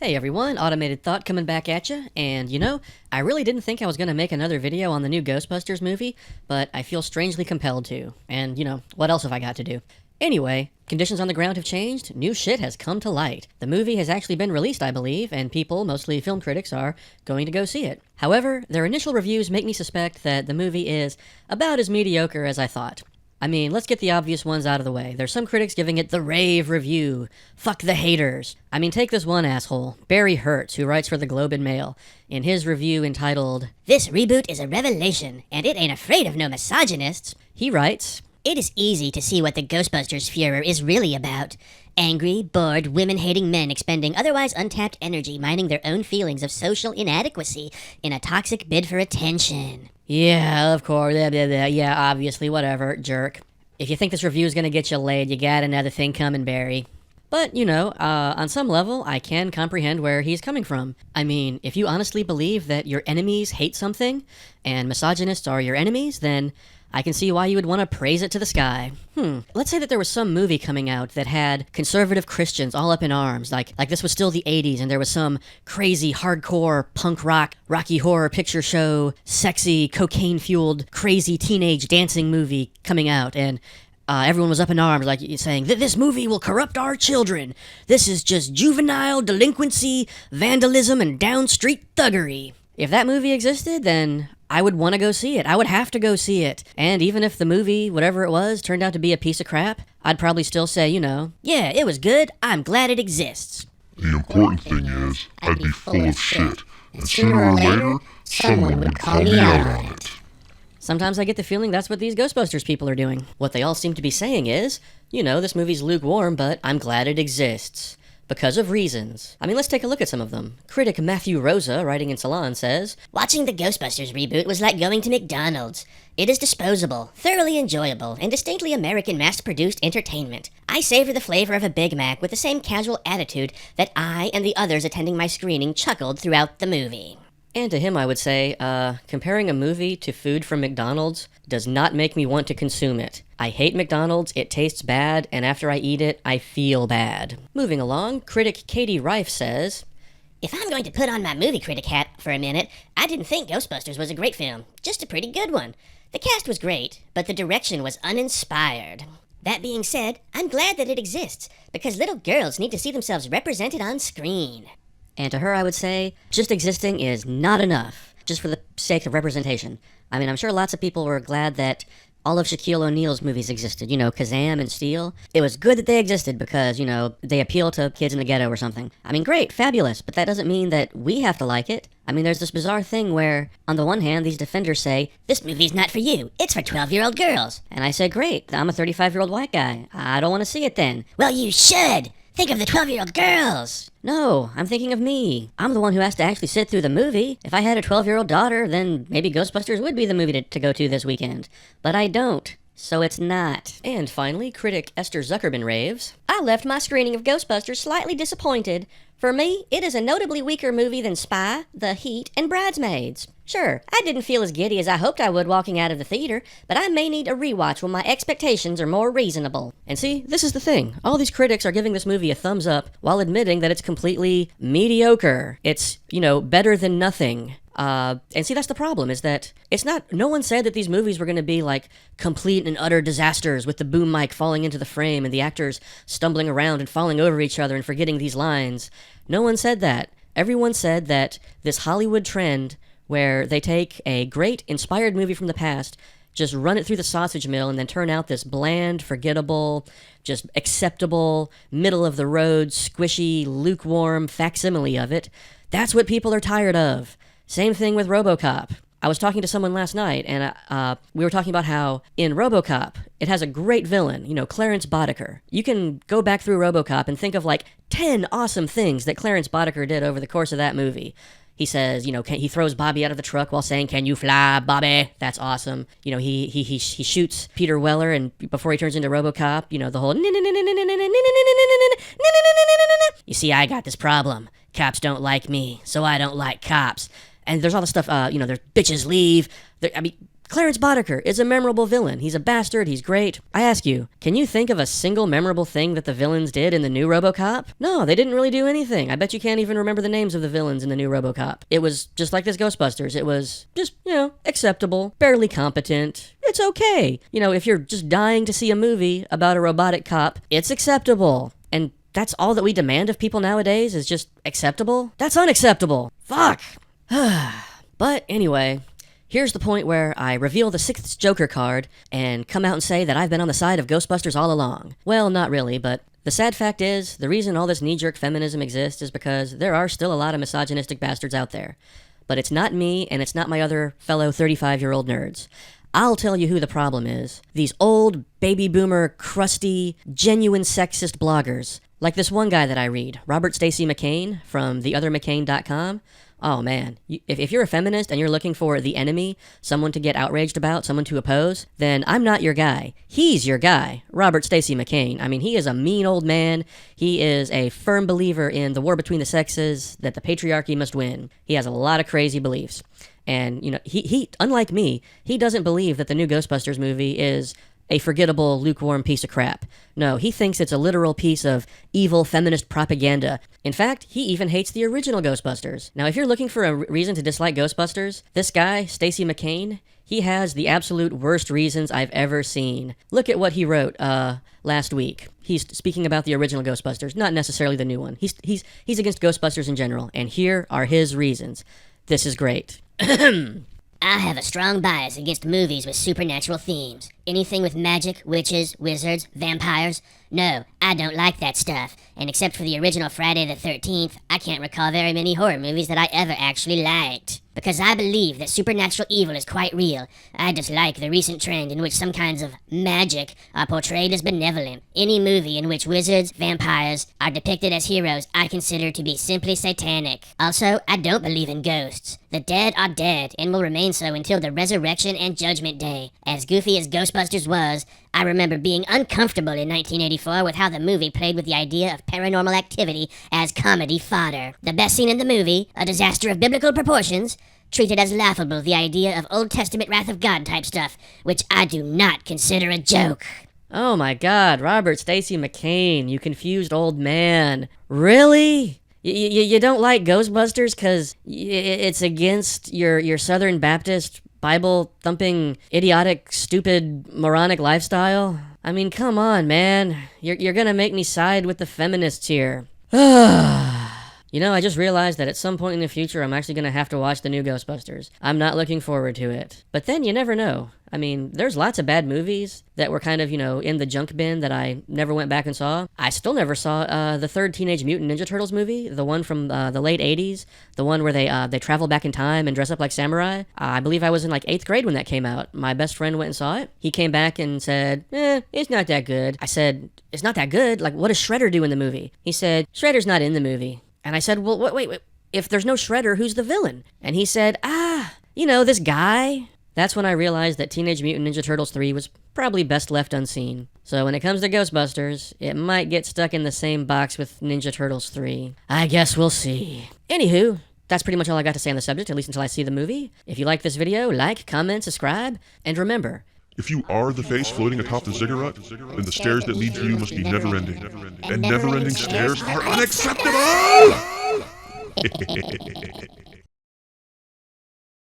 Hey everyone, Automated Thought coming back at you. And I really didn't think I was going to make another video on the new Ghostbusters movie, but I feel strangely compelled to. And what else have I got to do? Anyway, conditions on the ground have changed, new shit has come to light. The movie has actually been released, I believe, and people, mostly film critics, are going to go see it. However, their initial reviews make me suspect that the movie is about as mediocre as I thought. I mean, let's get the obvious ones out of the way. There's some critics giving it the rave review. Fuck the haters. I mean, take this one asshole, Barry Hertz, who writes for the Globe and Mail. In his review entitled, "This reboot is a revelation, and it ain't afraid of no misogynists," he writes, "It is easy to see what the Ghostbusters furor is really about. Angry, bored, women-hating men expending otherwise untapped energy mining their own feelings of social inadequacy in a toxic bid for attention." Yeah, of course, yeah, obviously, whatever, jerk. If you think this review is gonna get you laid, you got another thing coming, Barry. But, on some level, I can comprehend where he's coming from. I mean, if you honestly believe that your enemies hate something, and misogynists are your enemies, then I can see why you would want to praise it to the sky. Let's say that there was some movie coming out that had conservative Christians all up in arms, like this was still the 80s, and there was some crazy, hardcore, punk rock, Rocky Horror Picture Show, sexy, cocaine-fueled, crazy teenage dancing movie coming out, and everyone was up in arms, like saying, this movie will corrupt our children. This is just juvenile delinquency, vandalism, and down-street thuggery. If that movie existed, then I would want to go see it. I would have to go see it. And even if the movie, whatever it was, turned out to be a piece of crap, I'd probably still say, "Yeah, it was good. I'm glad it exists." The important thing is, I'd be full of shit, and sooner or later, someone would call me out on it. Sometimes I get the feeling that's what these Ghostbusters people are doing. What they all seem to be saying is, this movie's lukewarm, but I'm glad it exists. Because of reasons. I mean, let's take a look at some of them. Critic Matthew Rosa, writing in Salon, says, "Watching the Ghostbusters reboot was like going to McDonald's. It is disposable, thoroughly enjoyable, and distinctly American mass-produced entertainment. I savor the flavor of a Big Mac with the same casual attitude that I and the others attending my screening chuckled throughout the movie." And to him I would say, comparing a movie to food from McDonald's does not make me want to consume it. I hate McDonald's, it tastes bad, and after I eat it, I feel bad. Moving along, critic Katie Reif says, "If I'm going to put on my movie critic hat for a minute, I didn't think Ghostbusters was a great film, just a pretty good one. The cast was great, but the direction was uninspired. That being said, I'm glad that it exists, because little girls need to see themselves represented on screen." And to her I would say, just existing is not enough, just for the sake of representation. I mean, I'm sure lots of people were glad that all of Shaquille O'Neal's movies existed, Kazam and Steel. It was good that they existed because, they appeal to kids in the ghetto or something. I mean, great, fabulous, but that doesn't mean that we have to like it. I mean, there's this bizarre thing where, on the one hand, these defenders say, "This movie's not for you, it's for 12-year-old girls." And I say, great, I'm a 35-year-old white guy. I don't want to see it then. "Well, you should! Think of the 12-year-old girls!" No, I'm thinking of me. I'm the one who has to actually sit through the movie. If I had a 12-year-old daughter, then maybe Ghostbusters would be the movie to go to this weekend. But I don't. So it's not. And finally, critic Esther Zuckerman raves, "I left my screening of Ghostbusters slightly disappointed. For me, it is a notably weaker movie than Spy, The Heat, and Bridesmaids. Sure, I didn't feel as giddy as I hoped I would walking out of the theater, but I may need a rewatch when my expectations are more reasonable." And see, this is the thing. All these critics are giving this movie a thumbs up while admitting that it's completely mediocre. It's, better than nothing. And see, that's the problem, is that no one said that these movies were going to be like complete and utter disasters with the boom mic falling into the frame and the actors stumbling around and falling over each other and forgetting these lines. No one said that. Everyone said that this Hollywood trend where they take a great, inspired movie from the past, just run it through the sausage mill, and then turn out this bland, forgettable, just acceptable, middle-of-the-road, squishy, lukewarm facsimile of it, that's what people are tired of. Same thing with RoboCop. I was talking to someone last night, and we were talking about how in RoboCop, it has a great villain, Clarence Boddicker. You can go back through RoboCop and think of like 10 awesome things that Clarence Boddicker did over the course of that movie. He says, he throws Bobby out of the truck while saying, "Can you fly, Bobby?" That's awesome. He shoots Peter Weller, and before he turns into RoboCop, the whole "You see, I got this problem. Cops don't like me, so I don't like cops." And there's all the stuff, there's bitches leave. Clarence Boddicker is a memorable villain. He's a bastard. He's great. I ask you, can you think of a single memorable thing that the villains did in the new RoboCop? No, they didn't really do anything. I bet you can't even remember the names of the villains in the new RoboCop. It was just like this Ghostbusters. It was just, acceptable, barely competent. It's okay. If you're just dying to see a movie about a robotic cop, it's acceptable. And that's all that we demand of people nowadays is just acceptable? That's unacceptable. Fuck. But anyway, here's the point where I reveal the 6th Joker card and come out and say that I've been on the side of Ghostbusters all along. Well, not really, but the sad fact is, the reason all this knee-jerk feminism exists is because there are still a lot of misogynistic bastards out there. But it's not me, and it's not my other fellow 35-year-old nerds. I'll tell you who the problem is. These old, baby boomer, crusty, genuine sexist bloggers. Like this one guy that I read, Robert Stacy McCain from theothermccain.com. Oh man, if you're a feminist and you're looking for the enemy, someone to get outraged about, someone to oppose, then I'm not your guy. He's your guy, Robert Stacy McCain. I mean, he is a mean old man. He is a firm believer in the war between the sexes, that the patriarchy must win. He has a lot of crazy beliefs. And, he unlike me, he doesn't believe that the new Ghostbusters movie is a forgettable, lukewarm piece of crap. No, he thinks it's a literal piece of evil feminist propaganda. In fact, he even hates the original Ghostbusters. Now, if you're looking for a reason to dislike Ghostbusters, this guy, Stacy McCain, he has the absolute worst reasons I've ever seen. Look at what he wrote last week. He's speaking about the original Ghostbusters, not necessarily the new one. He's against Ghostbusters in general, and here are his reasons. This is great. I have a strong bias against movies with supernatural themes. Anything with magic, witches, wizards, vampires. No, I don't like that stuff. And except for the original Friday the 13th, I can't recall very many horror movies that I ever actually liked. Because I believe that supernatural evil is quite real. I dislike the recent trend in which some kinds of magic are portrayed as benevolent. Any movie in which wizards, vampires, are depicted as heroes I consider to be simply satanic. Also, I don't believe in ghosts. The dead are dead and will remain so until the resurrection and judgment day. As goofy as Ghostbusters was, I remember being uncomfortable in 1984 with how the movie played with the idea of paranormal activity as comedy fodder. The best scene in the movie, a disaster of biblical proportions, treated as laughable the idea of Old Testament Wrath of God type stuff, which I do not consider a joke. Oh my god, Robert Stacy McCain, you confused old man. Really? You don't like Ghostbusters because it's against your Southern Baptist, Bible-thumping, idiotic, stupid, moronic lifestyle? I mean, come on, man. You're gonna make me side with the feminists here. I just realized that at some point in the future, I'm actually gonna have to watch the new Ghostbusters. I'm not looking forward to it. But then you never know. I mean, there's lots of bad movies that were kind of, in the junk bin that I never went back and saw. I still never saw the third Teenage Mutant Ninja Turtles movie, the one from the late 80s, the one where they travel back in time and dress up like samurai. I believe I was in like 8th grade when that came out. My best friend went and saw it. He came back and said, it's not that good. I said, it's not that good? Like, what does Shredder do in the movie? He said, Shredder's not in the movie. And I said, well, wait, if there's no Shredder, who's the villain? And he said, this guy. That's when I realized that Teenage Mutant Ninja Turtles 3 was probably best left unseen. So when it comes to Ghostbusters, it might get stuck in the same box with Ninja Turtles 3. I guess we'll see. Anywho, that's pretty much all I got to say on the subject, at least until I see the movie. If you like this video, like, comment, subscribe, and remember, If you are the face floating atop the ziggurat, then the stairs that lead to you must be never-ending. And never-ending stairs are unacceptable!